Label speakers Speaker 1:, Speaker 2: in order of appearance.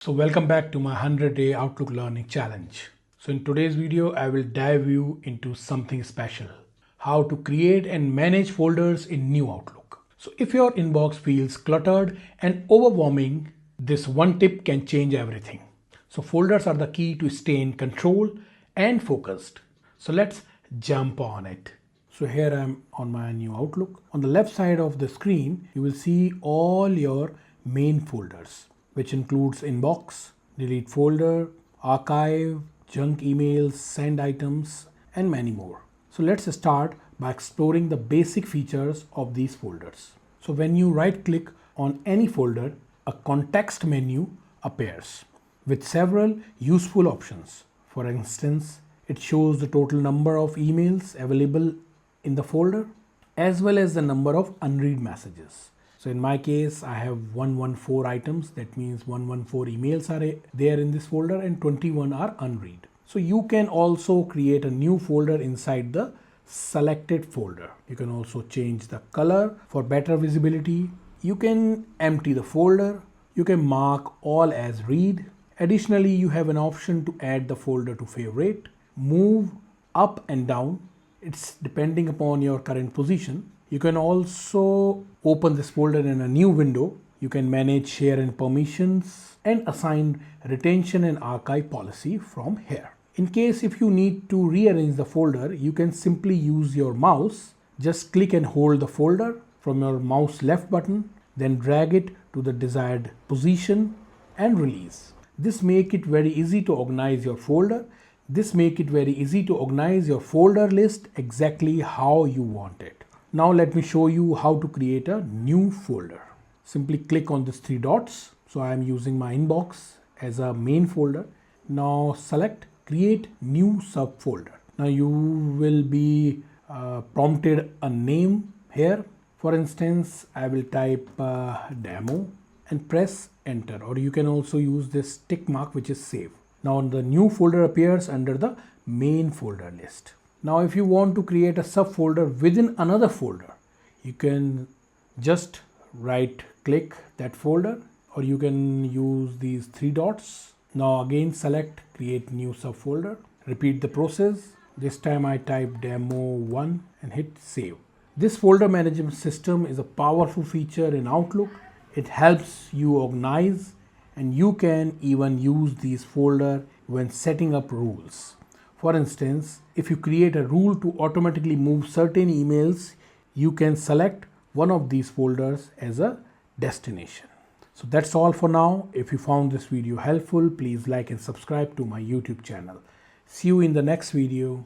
Speaker 1: So welcome back to my 100-day Outlook Learning Challenge. So in today's video, I will dive you into something special, how to create and manage folders in new Outlook. So if your inbox feels cluttered and overwhelming, this one tip can change everything. So folders are the key to stay in control and focused. So let's jump on it. So here I am on my new Outlook. On the left side of the screen, you will see all your main folders, which includes inbox, delete folder, archive, junk emails, send items, and many more. So let's start by exploring the basic features of these folders. So when you right click on any folder, a context menu appears with several useful options. For instance, it shows the total number of emails available in the folder as well as the number of unread messages. So in my case, I have 114 items. That means 114 emails are there in this folder and 21 are unread. So you can also create a new folder inside the selected folder. You can also change the color for better visibility. You can empty the folder. You can mark all as read. Additionally, you have an option to add the folder to favorite, move up and down. It's depending upon your current position. You can also open this folder in a new window. You can manage share and permissions and assign retention and archive policy from here. In case if you need to rearrange the folder, you can simply use your mouse. Just click and hold the folder from your mouse left button, then drag it to the desired position and release. This makes it very easy to organize your folder. This makes it very easy to organize your folder list exactly how you want it. Now let me show you how to create a new folder. Simply click on these three dots. So I am using my inbox as a main folder. Now select create new subfolder. Now you will be prompted a name here. For instance, I will type demo and press enter, or you can also use this tick mark which is save. Now the new folder appears under the main folder list. Now if you want to create a subfolder within another folder, you can just right click that folder, or you can use these three dots. Now again select create new subfolder. Repeat the process. This time I type demo1 and hit save. This folder management system is a powerful feature in Outlook. It helps you organize, and you can even use these folders when setting up rules. For instance, if you create a rule to automatically move certain emails, you can select one of these folders as a destination. So that's all for now. If you found this video helpful, please like and subscribe to my YouTube channel. See you in the next video.